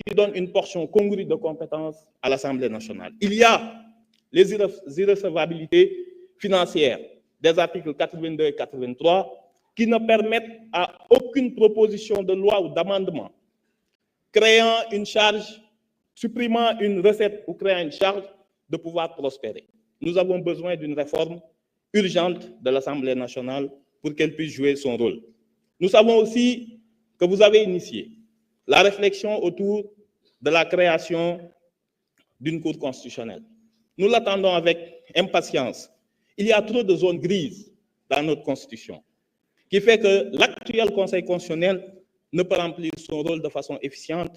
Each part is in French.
qui donne une portion congrue de compétences à l'Assemblée nationale. Il y a les irrecevabilités financières des articles 82 et 83 qui ne permettent à aucune proposition de loi ou d'amendement créant une charge, supprimant une recette ou créant une charge de pouvoir prospérer. Nous avons besoin d'une réforme urgente de l'Assemblée nationale pour qu'elle puisse jouer son rôle. Nous savons aussi que vous avez initié la réflexion autour de la création d'une Cour constitutionnelle. Nous l'attendons avec impatience. Il y a trop de zones grises dans notre Constitution, qui fait que l'actuel Conseil constitutionnel ne peut remplir son rôle de façon efficiente,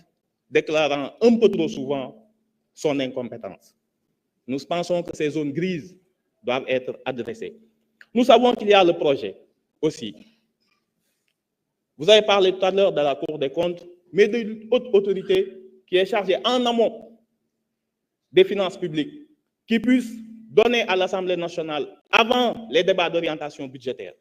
déclarant un peu trop souvent son incompétence. Nous pensons que ces zones grises doivent être adressées. Nous savons qu'il y a le projet aussi. Vous avez parlé tout à l'heure de la Cour des comptes, mais d'une haute autorité qui est chargée en amont des finances publiques, qui puisse donner à l'Assemblée nationale, avant les débats d'orientation budgétaire,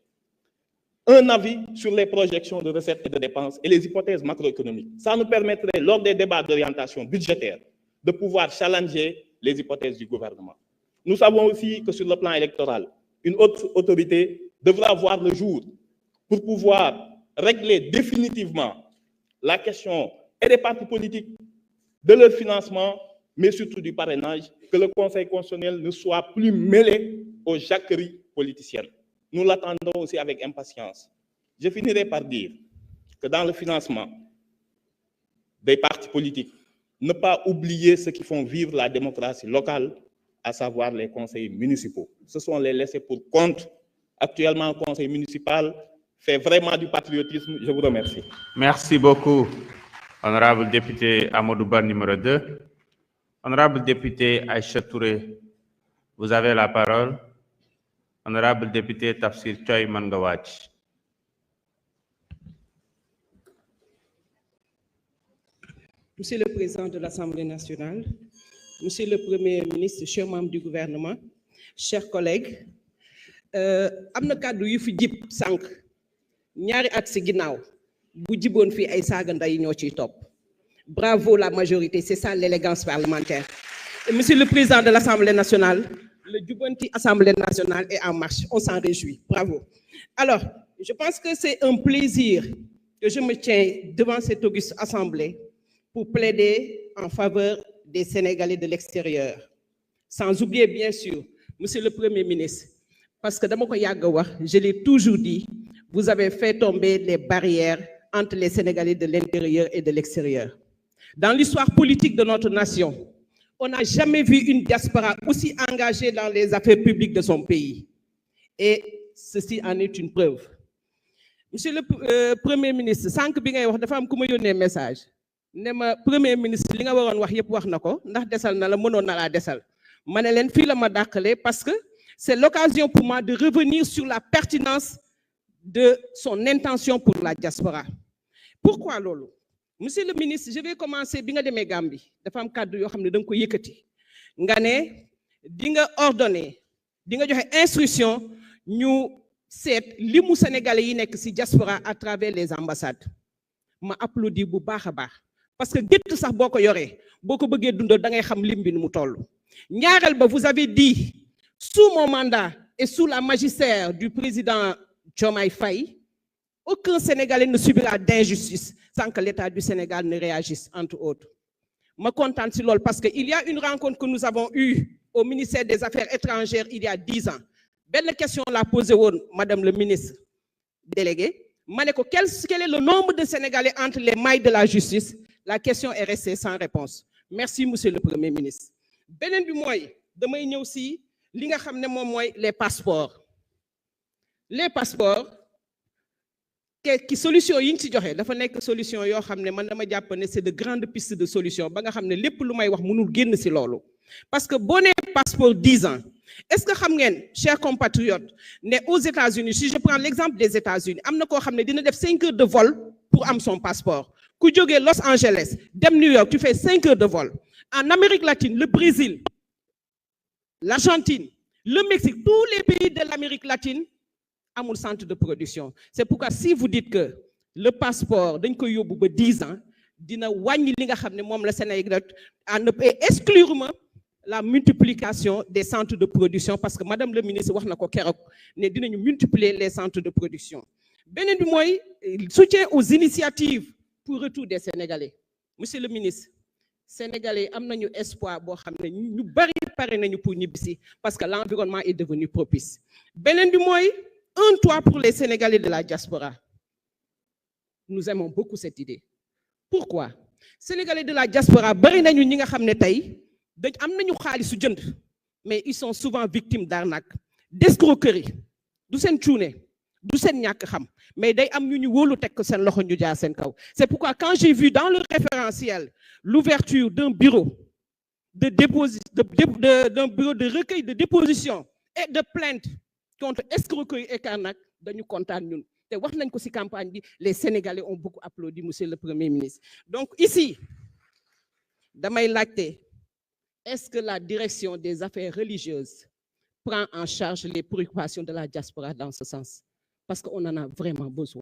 un avis sur les projections de recettes et de dépenses et les hypothèses macroéconomiques. Ça nous permettrait, lors des débats d'orientation budgétaire, de pouvoir challenger les hypothèses du gouvernement. Nous savons aussi que sur le plan électoral, une autre autorité devra voir le jour pour pouvoir régler définitivement la question et des partis politiques, de leur financement, mais surtout du parrainage, que le Conseil constitutionnel ne soit plus mêlé aux jacqueries politiciennes. Nous l'attendons aussi avec impatience. Je finirai par dire que dans le financement des partis politiques, ne pas oublier ceux qui font vivre la démocratie locale, à savoir les conseils municipaux. Ce sont les laissés pour compte. Actuellement, le conseil municipal fait vraiment du patriotisme. Je vous remercie. Merci beaucoup, honorable député Amadou Ba, numéro 2. Honorable député Aïcha Touré, vous avez la parole. Honorable député Tafsir Choy Mangawach. Monsieur le Président de l'Assemblée nationale, Monsieur le Premier ministre, chers membres du gouvernement, chers collègues, am na kàddu yu fi jib sànq ñaari at si ginnaaw bu jiboon fii ay saaga nday ñoo ciy topp. Bravo la majorité, c'est ça l'élégance parlementaire. Et Monsieur le Président de l'Assemblée nationale, le Jubanti Assemblée nationale est en marche. On s'en réjouit. Bravo. Alors, je pense que c'est un plaisir que je me tiens devant cette auguste assemblée pour plaider en faveur des Sénégalais de l'extérieur. Sans oublier, bien sûr, Monsieur le Premier ministre, parce que dans mon je l'ai toujours dit, vous avez fait tomber les barrières entre les Sénégalais de l'intérieur et de l'extérieur. Dans l'histoire politique de notre nation, on n'a jamais vu une diaspora aussi engagée dans les affaires publiques de son pays. Et ceci en est une preuve. Monsieur le Premier ministre, sans que vous ayez un message, le Premier ministre, li nga waron wax yépp wax nako ndax dessal na la mënon na la dessal mané len fi la ma dakalé parce que c'est l'occasion pour moi de revenir sur la pertinence de son intention pour la diaspora. Pourquoi lolo? Monsieur le ministre, je vais commencer bi nga démé Gambie dafa am cadre yo xamné dang ko yëkëti nga né di nga ordonner di nga joxe instruction ñu sét limu sénégalais yi nekk ci diaspora à travers les ambassades. Ma applaudis bu baaxa baax. Parce que gétt sax boko yoré boko bëggé dundal da ngay xam lim bi nu mu tollu ñaaral ba vous avez dit sous mon mandat et sous la magistère du président Diomaye Faye aucun Sénégalais ne subira d'injustice sans que l'État du Sénégal ne réagisse, entre autres. Je suis contente de cela parce qu'il y a une rencontre que nous avons eue au ministère des Affaires étrangères il y a 10 ans. Belle question l'a posée, Madame le ministre délégué. Quel est le nombre de Sénégalais entre les mailles de la justice? La question est restée sans réponse. Merci, Monsieur le Premier ministre. Benen bi moy damay ñëw ci li nga xamné mom moy les passeports. Les passeports qui solution yi ñu ci joxé dafa nek solution yo xamné man dama japp né c'est de grandes pistes de solution ba nga xamné lépp lu may wax mënul génn ci lolu. Parce que bonné passeport 10 ans. Est-ce que xam ngeen chers compatriotes né aux États-Unis, si je prends l'exemple des États-Unis, amna ko xamné dina def 5 heures de vol pour am son passeport. Ku jógee Los Angeles dem New York, tu fais 5 heures de vol. En Amérique latine, le Brésil, l'Argentine, le Mexique, tous les pays de l'Amérique latine ont un centre de production. C'est pourquoi si vous dites que le passeport d'un 10 ans, dina wàññi li nga xam ne moom la Sénégal à ne pas exclure la multiplication des centres de production parce que madame le ministre wax na ko keroog ne dinañu multiplier les centres de production. beneen bi mooy soutien aux initiatives pour retour des Sénégalais. Monsieur le ministre, Sénégalais am nañu espoir boo xam ne ñu bari pare nañu pour ñibbisi parce que l'environnement est devenu propice. beneen bi mooy un toit pour les Sénégalais de la diaspora. Nous aimons beaucoup cette idée. Pourquoi? Sénégalais de la diaspora bari nañu ñi nga xam ne tey dañ am nañu xaalisu jënd mais ils sont souvent victimes d'arnaque, d'escroquerie, du seen cuune, du seen ñàkk xam mais day am ñu ñu wóolu teg ko seen loxo ñu jaar seen kaw. C'est pourquoi quand j'ai vu dans le référentiel l'ouverture d'un bureau d'un bureau de recueil de déposition et de plainte contre escroquerie et arnaque, dañu kontaan ñun. te wax nañ ko ci campagne bi, les Sénégalais ont beaucoup applaudi monsieur le Premier ministre. Donc ici damay laajte, est-ce que la direction des affaires religieuses prend en charge les préoccupations de la diaspora dans ce sens? Parce qu'on en a vraiment besoin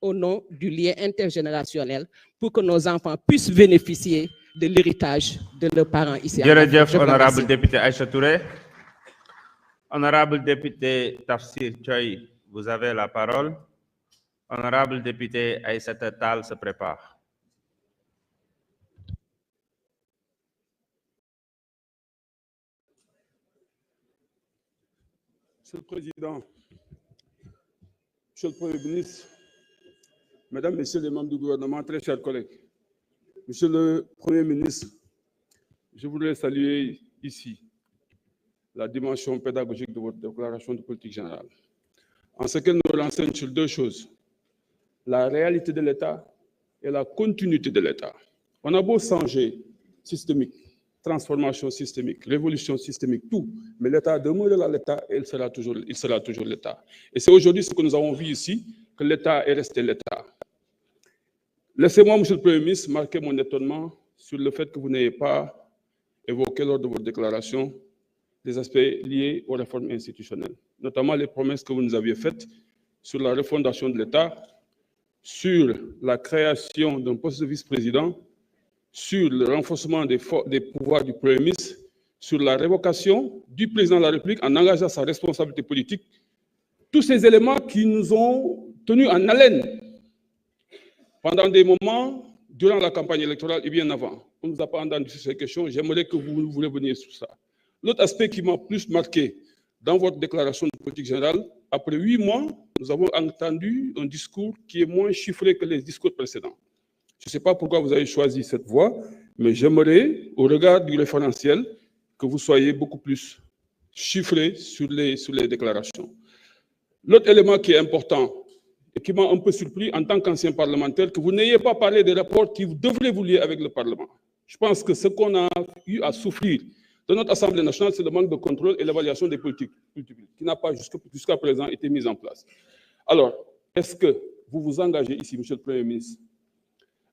au nom du lien intergénérationnel pour que nos enfants puissent bénéficier de l'héritage de leurs parents ici. Jërëjëf, honorable député Aïcha Touré. Honorable député Tafsir Thioye, vous avez la parole. Honorable député Aïssata Tall se prépare. Monsieur le Président, Monsieur le Premier ministre, Mesdames, Messieurs les membres du gouvernement, très chers collègues, Monsieur le Premier ministre, je voudrais saluer ici la dimension pédagogique de votre déclaration de politique générale. En ce qu'elle nous renseigne sur deux choses, la réalité de l'État et la continuité de l'État. On a beau changer systémique, transformation systémique, révolution systémique, tout, mais l'État demeurera l'État et il sera toujours l'État. Et c'est aujourd'hui ce que nous avons vu ici, que l'État est resté l'État. Laissez-moi, Monsieur le Premier ministre, marquer mon étonnement sur le fait que vous n'ayez pas évoqué lors de votre déclaration des aspects liés aux réformes institutionnelles, notamment les promesses que vous nous aviez faites sur la refondation de l'État, sur la création d'un poste de vice-président, sur le renforcement des pouvoirs du Premier ministre, sur la révocation du président de la République en engageant sa responsabilité politique. Tous ces éléments qui nous ont tenus en haleine pendant des moments durant la campagne électorale et bien avant. On ne nous a pas entendu sur ces questions. J'aimerais que vous reveniez sur ça. L'autre aspect qui m'a plus marqué dans votre déclaration de politique générale, après 8 mois, nous avons entendu un discours qui est moins chiffré que les discours précédents. Je ne sais pas pourquoi vous avez choisi cette voie, mais j'aimerais, au regard du référentiel, que vous soyez beaucoup plus chiffré sur les déclarations. L'autre élément qui est important et qui m'a un peu surpris en tant qu'ancien parlementaire, que vous n'ayez pas parlé des rapports qui devraient vous lier avec le Parlement. Je pense que ce qu'on a eu à souffrir de notre Assemblée nationale, c'est le manque de contrôle et l'évaluation des politiques publiques, qui n'a pas jusqu'à présent été mise en place. Alors, est-ce que vous vous engagez ici, Monsieur le Premier ministre,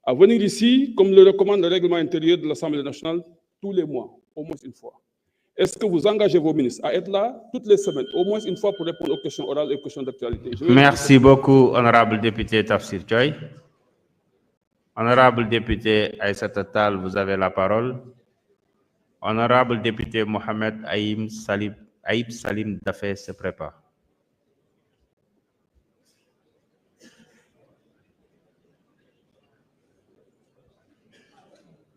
à venir ici, comme le recommande le règlement intérieur de l'Assemblée nationale, tous les mois, au moins une fois? Est-ce que vous engagez vos ministres à être là toutes les semaines, au moins une fois, pour répondre aux questions orales et aux questions d'actualité? Merci beaucoup, honorable député Tafsir Thioye. Honorable député Aïssata Tall, vous avez la parole. Honorable député Mohamed Aïb Salim Dafé se prépare.